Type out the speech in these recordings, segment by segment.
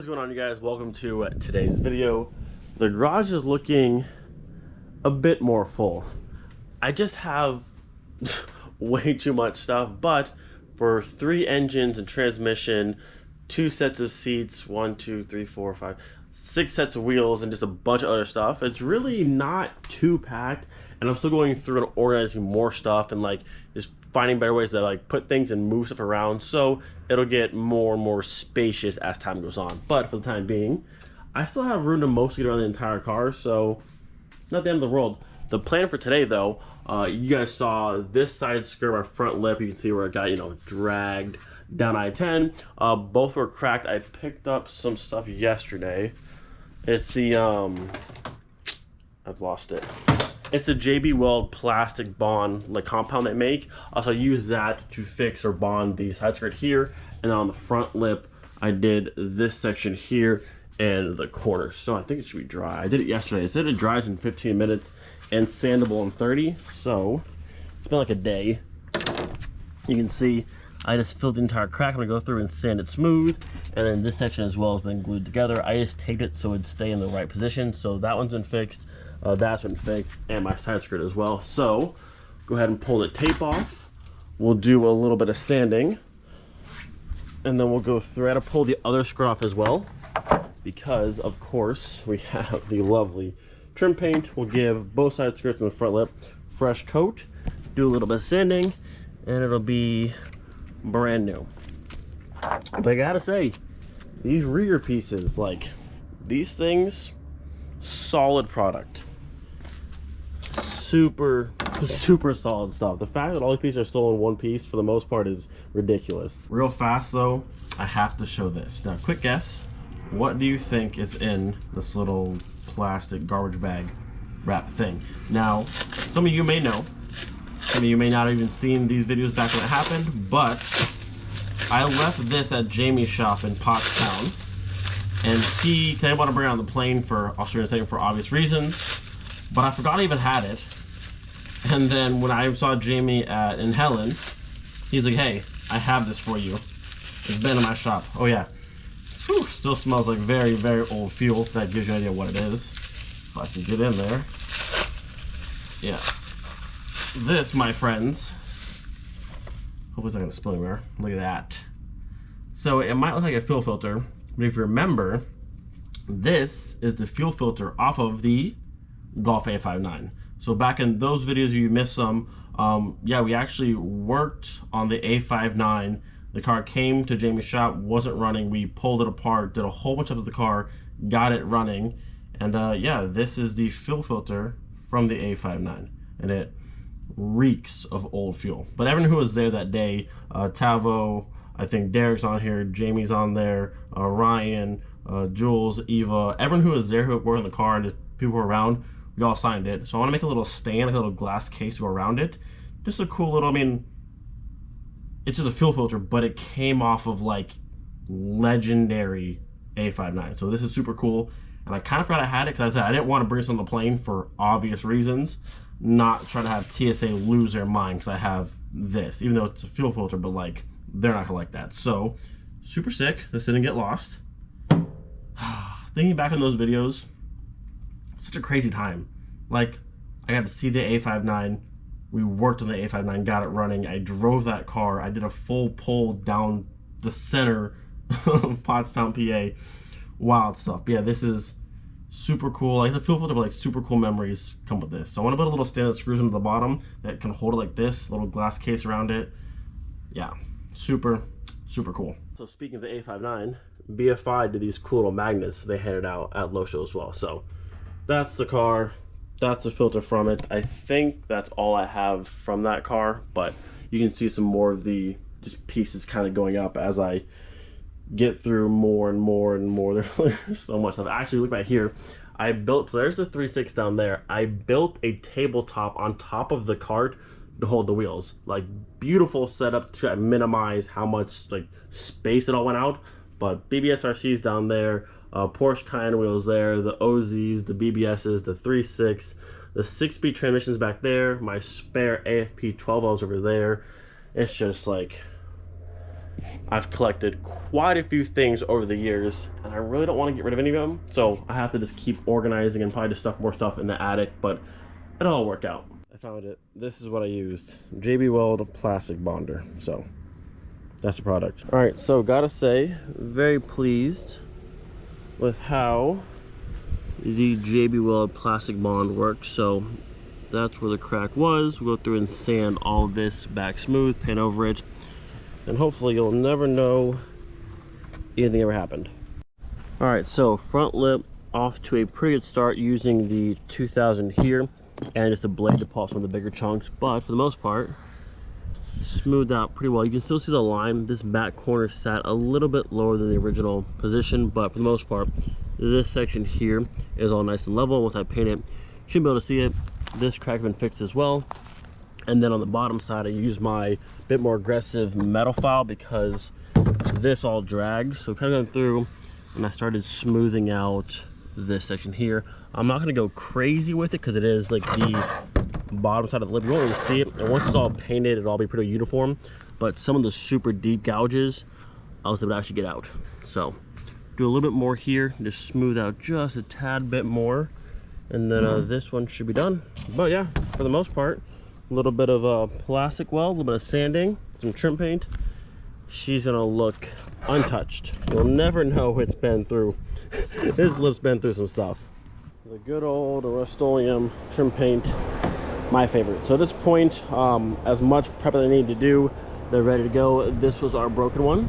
What's going on, you guys? Welcome to today's video. The garage is looking a bit more full. I just have way too much stuff, but for 3 engines and transmission, 2 sets of seats, 1, 2, 3, 4, 5, 6 sets of wheels, and just a bunch of other stuff, it's really not too packed. And I'm still going through and organizing more stuff and like just finding better ways to like put things and move stuff around, so it'll get more and more spacious as time goes on. But for the time being, I still have room to mostly get around the entire car, so not the end of the world. The plan for today, though, you guys saw this side skirt, my front lip. You can see where it got, dragged down I-10. Both were cracked. I picked up some stuff yesterday. It's the I've lost it. It's the JB Weld plastic bond like compound they make. Also, I use that to fix or bond the side skirt here, and then on the front lip, I did this section here and the corner. So I think it should be dry. I did it yesterday. It said it dries in 15 minutes and sandable in 30. So it's been like a day. You can see I just filled the entire crack. I'm gonna go through and sand it smooth, and then this section as well has been glued together. I just taped it so it'd stay in the right position. So that one's been fixed. That's been fixed, and my side skirt as well. So go ahead and pull the tape off. We'll do a little bit of sanding, and then we'll go through. I had to pull the other skirt off as well, because of course we have the lovely trim paint. We'll give both side skirts and the front lip fresh coat, do a little bit of sanding, and it'll be brand new. But I gotta say, these Rieger pieces, like these things, solid product. Super solid stuff. The fact that all these pieces are still in one piece for the most part is ridiculous. Real fast though, I have to show this. Now, quick guess, what do you think is in this little plastic garbage bag wrap thing? Now, some of you may know, some of you may not have even seen these videos back when it happened, but I left this at Jamie's shop in Pottstown, and he didn't want to bring it on the plane for, I'll show you in a second, for obvious reasons, but I forgot I even had it. And then when I saw Jamie in Helen, he's like, hey, I have this for you. It's been in my shop. Oh yeah. Whew, still smells like very, very old fuel. That gives you an idea what it is. If I can get in there. Yeah. This, my friends, hopefully it's not going to spill anywhere. Look at that. So it might look like a fuel filter, but if you remember, this is the fuel filter off of the Golf A59. So back in those videos, you missed some. Yeah, we actually worked on the A59. The car came to Jamie's shop, wasn't running. We pulled it apart, did a whole bunch of the car, got it running. And yeah, this is the fuel filter from the A59. And it reeks of old fuel. But everyone who was there that day, Tavo, I think Derek's on here, Jamie's on there, Ryan, Jules, Eva, everyone who was there who worked in the car and just people who were around, we all signed it. So I want to make a little stand, like a little glass case to go around it. Just a cool little, I mean, it's just a fuel filter, but it came off of like legendary A59. So this is super cool. And I kind of forgot I had it because I said I didn't want to bring this on the plane for obvious reasons. Not trying to have TSA lose their mind because I have this, even though it's a fuel filter, but like they're not gonna like that. So super sick. This didn't get lost. Thinking back on those videos, such a crazy time. Like, I got to see the A59. We worked on the A59, got it running. I drove that car. I did a full pull down the center of Pottstown, PA. Wild stuff. But yeah, this is super cool. Like the fuel filter, but like super cool memories come with this. So I want to put a little stand that screws into the bottom that can hold it like this, little glass case around it. Yeah, super cool. So speaking of the A59, BFI did these cool little magnets they handed out at Low Show as well. So that's the car, that's the filter from it. I think that's all I have from that car, but you can see some more of the just pieces kind of going up as I get through more and more and more. There's so much stuff. Actually, look back here. I built, so there's the 3.6 down there. I built a tabletop on top of the cart to hold the wheels. Like, beautiful setup to minimize how much like space it all went out. But BBS RC's down there, Porsche Cayenne wheels there, the OZs, the BBSs, the 3.6, the 6-speed transmissions back there, my spare AFP 12Ls over there. It's just like I've collected quite a few things over the years, and I really don't want to get rid of any of them, so I have to just keep organizing and probably just stuff more stuff in the attic, but it'll all work out. I found it. This is what I used. JB Weld plastic bonder. So that's the product. All right, so gotta say, very pleased with how the JB Weld plastic bond works. So that's where the crack was. We'll go through and sand all of this back smooth, paint over it, and hopefully you'll never know anything ever happened. All right, so front lip off to a pretty good start using the 2000 here and just a blade to pull off some of the bigger chunks, but for the most part smoothed out pretty well. You can still see the line. This back corner sat a little bit lower than the original position, but for the most part this section here is all nice and level. Once I paint it, you should be able to see it. This crack has been fixed as well. And then on the bottom side, I use my bit more aggressive metal file because this all drags. So kind of going through, and I started smoothing out this section here. I'm not going to go crazy with it because it is like the bottom side of the lip. You won't really see it. And once it's all painted, it'll all be pretty uniform. But some of the super deep gouges, I was able to actually get out. So do a little bit more here, just smooth out just a tad bit more. And then this one should be done. But yeah, for the most part, a little bit of plastic weld, a little bit of sanding, some trim paint. She's gonna look untouched. You'll never know it's been through. This lip's been through some stuff. The good old Rust-Oleum trim paint, my favorite. So at this point, as much prep as I need to do, they're ready to go. This was our broken one.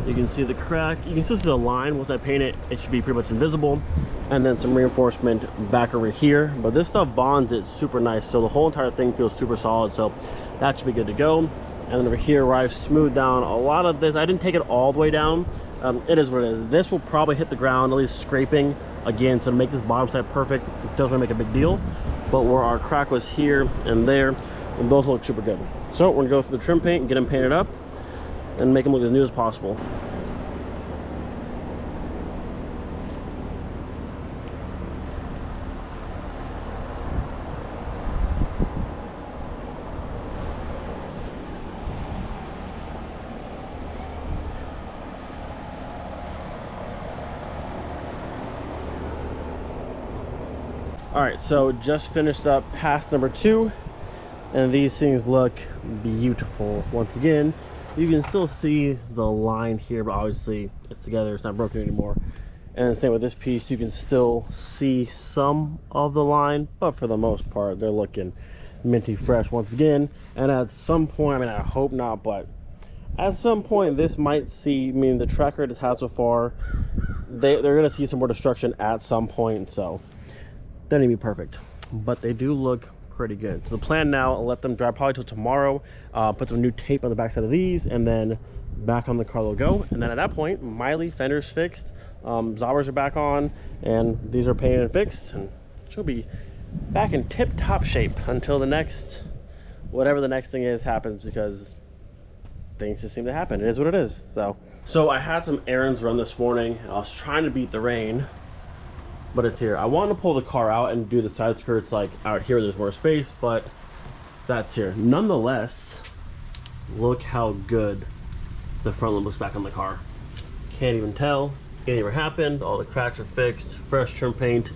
You can see the crack. You can still see the line. Once I paint it, it should be pretty much invisible. And then some reinforcement back over here. But this stuff bonds it super nice. So the whole entire thing feels super solid. So that should be good to go. And then over here where I've smoothed down a lot of this, I didn't take it all the way down. It is what it is. This will probably hit the ground, at least scraping again. So to make this bottom side perfect, it doesn't really make a big deal. But where our crack was here and there, and those look super good. So we're gonna go through the trim paint and get them painted up and make them look as new as possible. All right, so just finished up pass number 2, and these things look beautiful. Once again, you can still see the line here, but obviously it's together, it's not broken anymore. And the same with this piece, you can still see some of the line, but for the most part, they're looking minty fresh once again. And at some point, I mean, I hope not, but at some point, this might see, I mean, the track record it's had so far, they're gonna see some more destruction at some point, so they're gonna be perfect. But they do look pretty good. So the plan now, I'll let them dry probably till tomorrow, put some new tape on the backside of these, and then back on the car they'll go. And then at that point, Miley fenders fixed, Zaubers are back on, and these are painted and fixed, and she'll be back in tip-top shape until the next, whatever the next thing is happens, because things just seem to happen. It is what it is. So I had some errands run this morning. I was trying to beat the rain, but it's here. I wanted to pull the car out and do the side skirts like out here where there's more space, but that's here. Nonetheless, look how good the front lip looks back on the car. Can't even tell anything ever happened. All the cracks are fixed, fresh trim paint,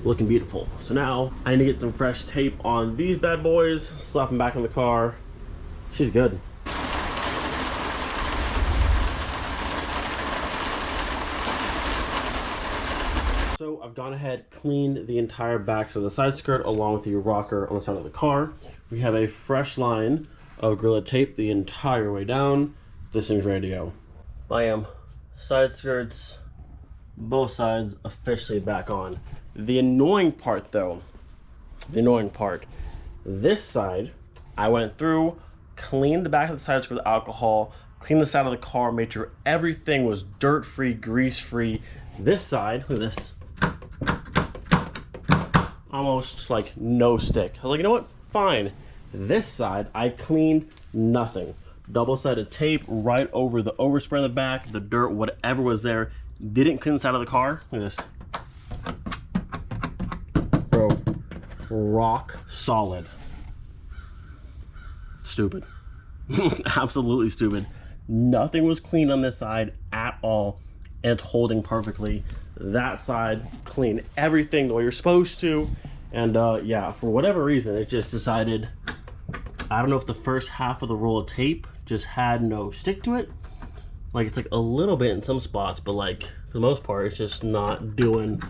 looking beautiful. So now I need to get some fresh tape on these bad boys, slap them back on the car. She's good. So I've gone ahead, cleaned the entire back of the side skirt along with the rocker on the side of the car. We have a fresh line of Gorilla tape the entire way down. This thing's ready to go. Bam. Side skirts, both sides officially back on. The annoying part though, this side, I went through, cleaned the back of the side skirt with alcohol, cleaned the side of the car, made sure everything was dirt-free, grease-free. This side, look at this. Almost like no stick. I was like, you know what? Fine. This side, I cleaned nothing. Double-sided tape right over the overspray in the back, the dirt, whatever was there. Didn't clean the side of the car. Look at this. Bro, rock solid. Stupid. Absolutely stupid. Nothing was clean on this side at all, and it's holding perfectly. That side, clean everything the way you're supposed to. And yeah, for whatever reason, it just decided, I don't know if the first half of the roll of tape just had no stick to it. Like, it's like a little bit in some spots, but like for the most part, it's just not doing,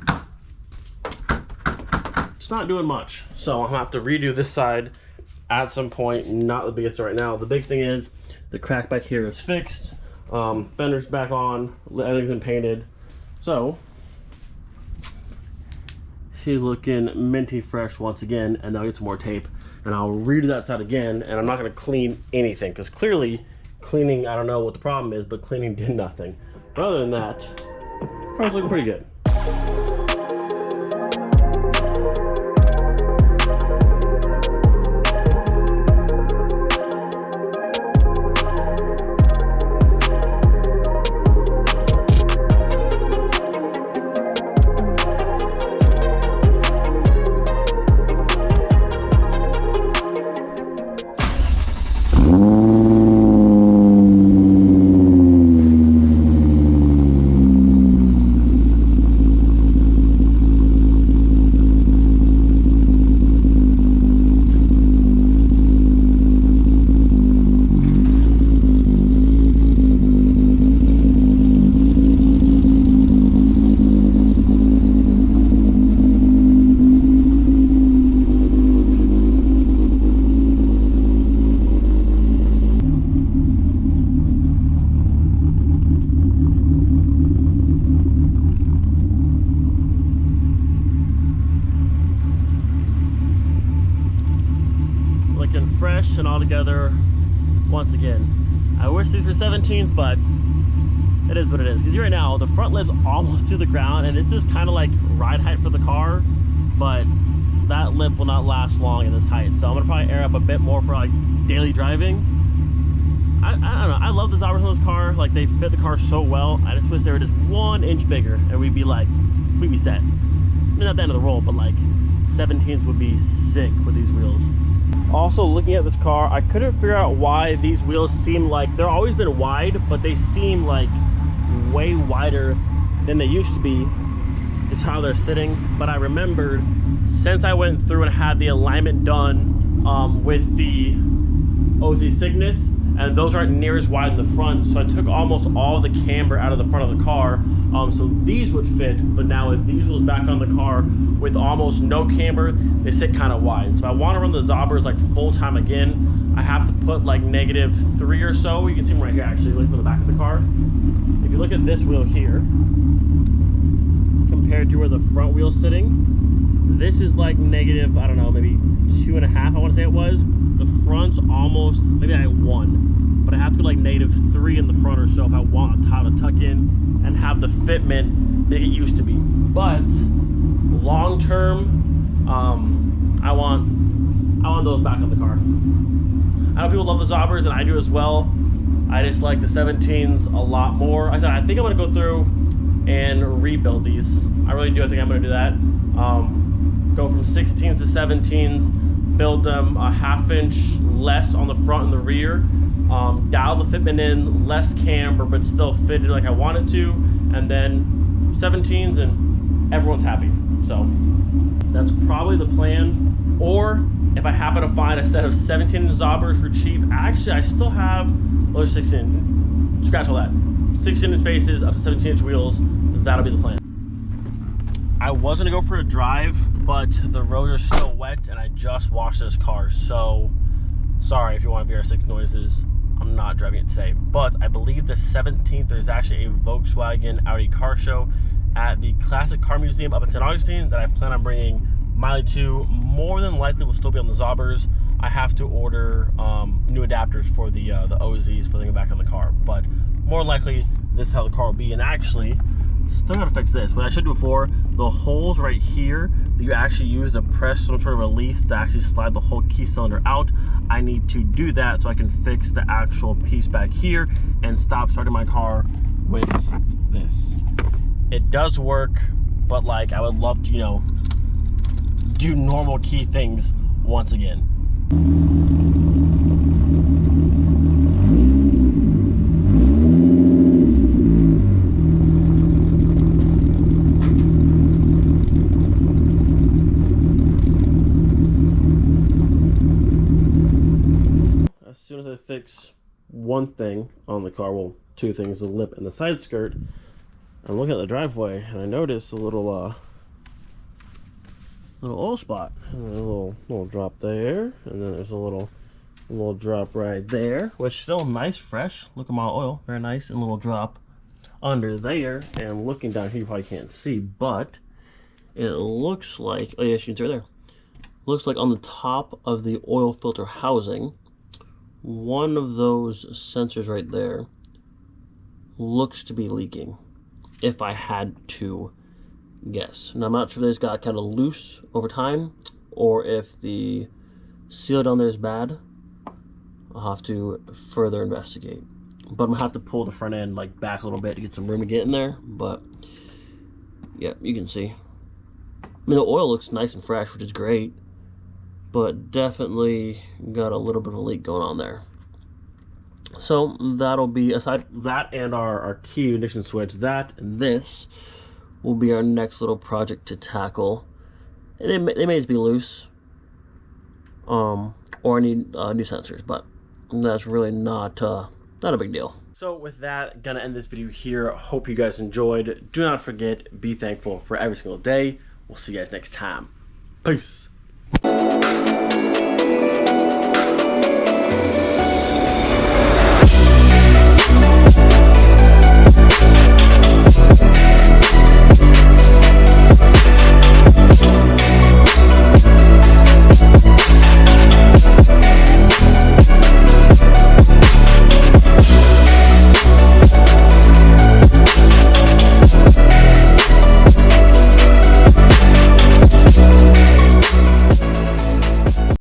it's not doing much. So I'm gonna have to redo this side at some point. Not the biggest right now. The big thing is the crack back here is fixed. Fender's back on, everything's been painted. So she's looking minty fresh once again, and I'll get some more tape and I'll redo that side again, and I'm not gonna clean anything because clearly cleaning, I don't know what the problem is, but cleaning did nothing. But other than that, car's looking pretty good. Fresh and all together once again. I wish these were 17s, but it is what it is. Because right now the front lib's almost to the ground, and it's just kind of like ride height for the car, but that lip will not last long in this height. So I'm gonna probably air up a bit more for like daily driving. I don't know. I love the Zaubers on this car. Like, they fit the car so well. I just wish they were just 1 inch bigger, and we'd be set. I mean, not the end of the roll, but like 17s would be sick with these wheels. Also, looking at this car, I couldn't figure out why these wheels seem like, they've always been wide, but they seem like way wider than they used to be, is how they're sitting. But I remembered, since I went through and had the alignment done with the OZ Cygnus, and those aren't near as wide in the front, so I took almost all the camber out of the front of the car, so these would fit. But now with these wheels back on the car with almost no camber, they sit kind of wide. So I want to run the Zaubers like full time again. I have to put like -3 or so. You can see them right here actually, look for the back of the car. If you look at this wheel here compared to where the front wheel's sitting, this is like negative, I don't know, maybe 2.5, I want to say it was. The front's almost, maybe I 1, but I have to go like -3 in the front or so if I want a top to tuck in and have the fitment that it used to be. But long term, I want those back on the car. I know people love the Zaubers, and I do as well. I just like the 17s a lot more. I think I'm gonna go through and rebuild these. I really do. I think I'm gonna do that. Go from 16s to 17s, build them a 1/2 inch less on the front and the rear, dial the fitment in, less camber, but still fitted like I want it to, and then 17s, and everyone's happy. So that's probably the plan. Or if I happen to find a set of 17 Zaubers for cheap, actually I still have those 16, scratch all that, 16-inch faces up to 17-inch wheels. That'll be the plan. I was gonna go for a drive, but the roads are still wet and I just washed this car, so sorry if you want VR6 noises. I'm not driving it today. But I believe the 17th there's actually a Volkswagen Audi car show at the Classic Car Museum up in St. Augustine that I plan on bringing Miley to. More than likely will still be on the Zaubers. I have to order new adapters for the OZs for the back on the car, but more than likely this is how the car will be. And actually, still gotta fix this. What I showed you before, the holes right here that you actually use to press some sort of release to actually slide the whole key cylinder out, I need to do that so I can fix the actual piece back here and stop starting my car with this. It does work, but like I would love to, you know, do normal key things once again. one thing on the car, well, two things, the lip and the side skirt. I'm looking at the driveway and I noticed a little oil spot. And a little drop there, and then there's a little drop right there, which still nice, fresh. Look at my oil, very nice, and a little drop under there. And looking down here, you probably can't see, but it looks like, oh yes, you can see right there. Looks like on the top of the oil filter housing, one of those sensors right there looks to be leaking, if I had to guess. Now I'm not sure if this got kind of loose over time or if the seal down there is bad. I'll have to further investigate. But I'm gonna have to pull the front end like back a little bit to get some room to get in there. But yeah, you can see. I mean, the oil looks nice and fresh, which is great, but definitely got a little bit of a leak going on there. So that'll be, aside that and our key ignition switch, that and this will be our next little project to tackle. And they may just be loose, or I need new sensors, but that's really not a big deal. So with that, gonna end this video here. Hope you guys enjoyed. Do not forget, be thankful for every single day. We'll see you guys next time. Peace.